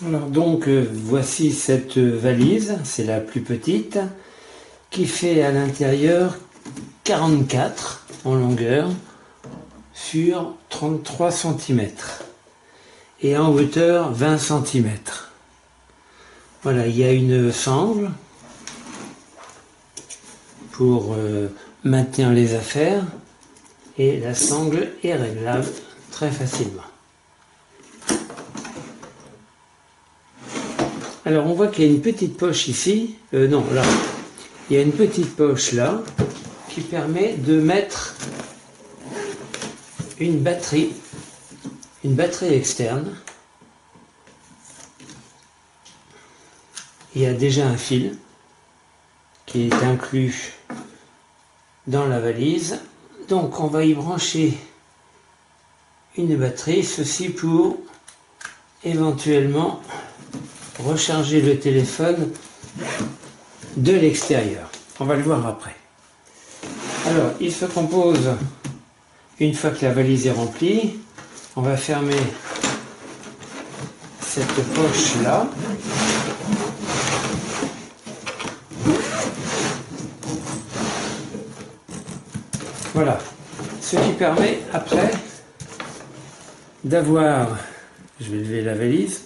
Alors donc voici cette valise, c'est la plus petite, qui fait à l'intérieur 44 en longueur sur 33 cm et en hauteur 20 cm. Voilà, il y a une sangle pour maintenir les affaires et la sangle est réglable très facilement. Alors on voit qu'il y a une petite poche ici, non là, il y a une petite poche là qui permet de mettre une batterie externe. Il y a déjà un fil qui est inclus dans la valise, donc on va y brancher une batterie, ceci pour éventuellement recharger le téléphone de l'extérieur. On va le voir après. Alors, il se compose, une fois que la valise est remplie, on va fermer cette poche là. Voilà, ce qui permet après d'avoir, je vais lever la valise,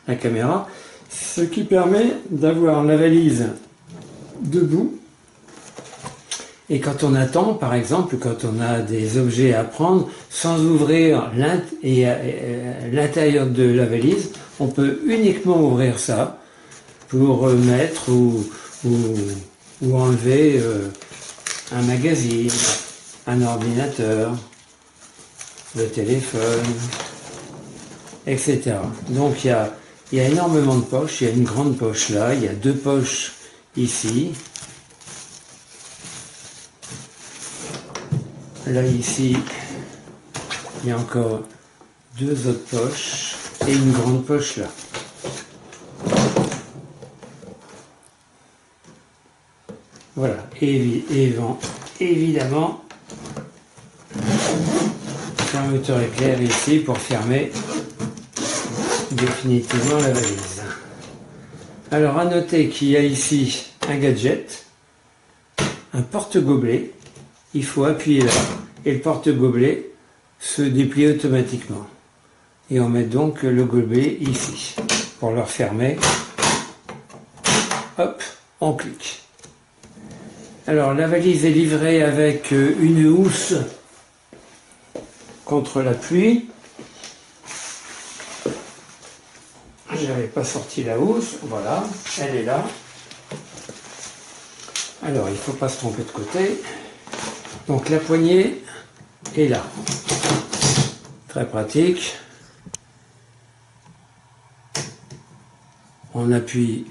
la caméra, ce qui permet d'avoir la valise debout. Et quand on attend, par exemple, quand on a des objets à prendre, sans ouvrir l'intérieur de la valise, on peut uniquement ouvrir ça pour mettre ou enlever un magazine, un ordinateur, le téléphone, etc. Donc il y a énormément de poches, il y a une grande poche là, il y a deux poches ici. Là ici, il y a encore deux autres poches et une grande poche là. Voilà, et évidemment, fermeture éclair ici pour fermer définitivement la valise. Alors à noter qu'il y a ici un gadget, un porte-gobelet, il faut appuyer là et le porte-gobelet se déplie automatiquement. Et on met donc le gobelet ici pour le refermer. Hop, on clique. Alors la valise est livrée avec une housse contre la pluie. Je n'avais pas sorti la housse, voilà, elle est là. Alors il ne faut pas se tromper de côté. Donc la poignée est là. Très pratique. On appuie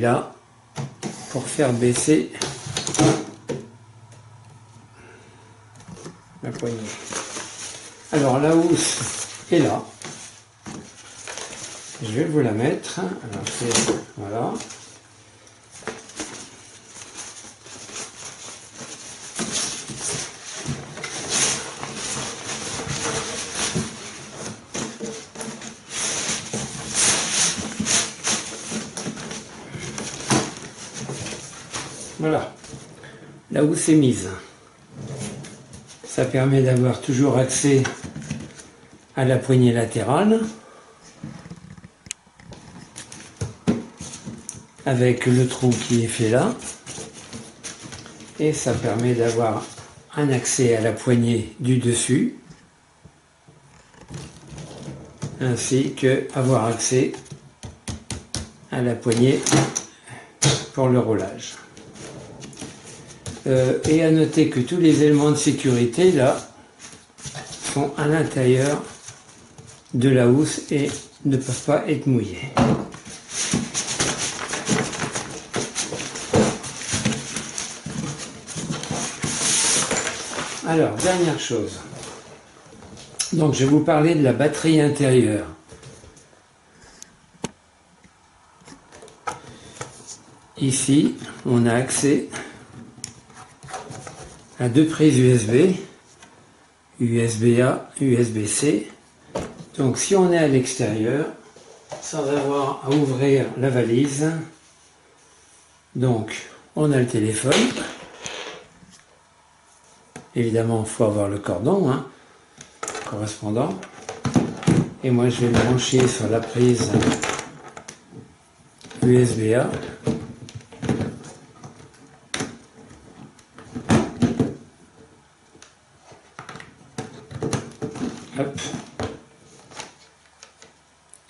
là pour faire baisser la poignée. Alors la housse est là. Je vais vous la mettre. Alors voilà. Voilà, la housse est mise. Ça permet d'avoir toujours accès à la poignée latérale avec le trou qui est fait là. Et ça permet d'avoir un accès à la poignée du dessus ainsi que avoir accès à la poignée pour le roulage. Et à noter que tous les éléments de sécurité là sont à l'intérieur de la housse et ne peuvent pas être mouillés. Alors, dernière chose. Donc, je vais vous parler de la batterie intérieure. Ici, on a accès à deux prises USB, USB-A, USB-C, Donc si on est à l'extérieur, sans avoir à ouvrir la valise, donc on a le téléphone. Évidemment, il faut avoir le cordon correspondant. Et moi, je vais me brancher sur la prise USB-A. Hop.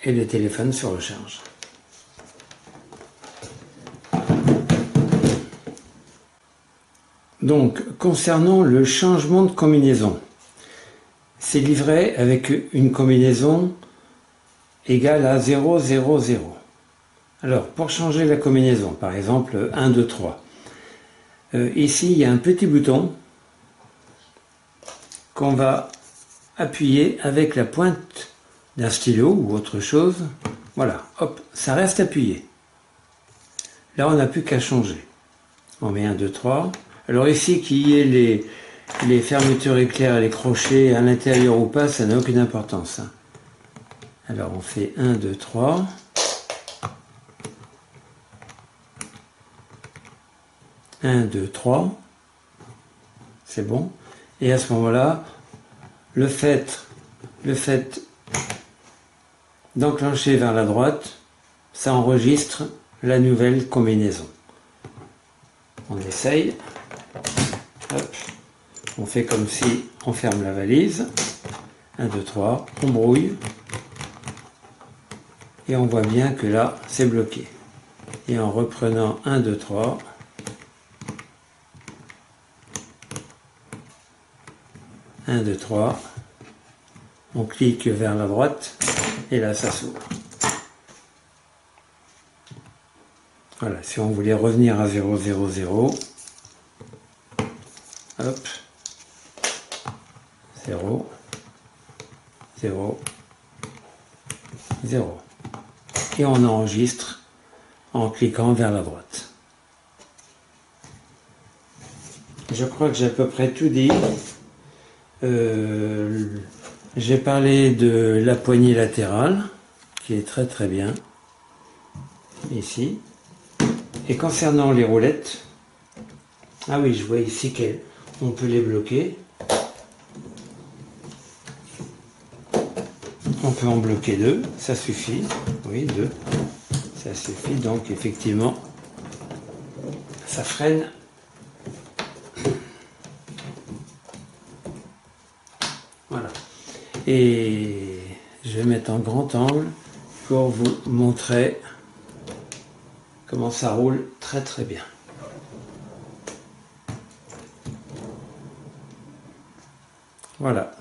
Et le téléphone se recharge. Donc, concernant le changement de combinaison, c'est livré avec une combinaison égale à 0, 0, 0. Alors, pour changer la combinaison, par exemple 1, 2, 3, ici il y a un petit bouton qu'on va appuyer avec la pointe d'un stylo ou autre chose. Voilà, hop, ça reste appuyé. Là, on n'a plus qu'à changer. On met 1, 2, 3. Alors ici, qu'il y ait les fermetures éclairs et les crochets à l'intérieur ou pas, ça n'a aucune importance. Alors on fait 1, 2, 3. Un, 2, 3. C'est bon. Et à ce moment-là, le fait d'enclencher vers la droite, ça enregistre la nouvelle combinaison. On essaye. Hop. On fait comme si on ferme la valise. 1, 2, 3. On brouille. Et on voit bien que là, c'est bloqué. Et en reprenant 1, 2, 3. 1, 2, 3. On clique vers la droite. Et là, ça s'ouvre. Voilà, si on voulait revenir à 0, 0, 0. Hop. 0. 0. 0. Et on enregistre en cliquant vers la droite. Je crois que j'ai à peu près tout dit. J'ai parlé de la poignée latérale, qui est très très bien, ici. Et concernant les roulettes, ah oui, je vois ici qu'on peut les bloquer. On peut en bloquer 2, ça suffit. Oui, 2, ça suffit. Donc effectivement, ça freine. Voilà. Et je vais mettre en grand angle pour vous montrer comment ça roule très très bien. Voilà.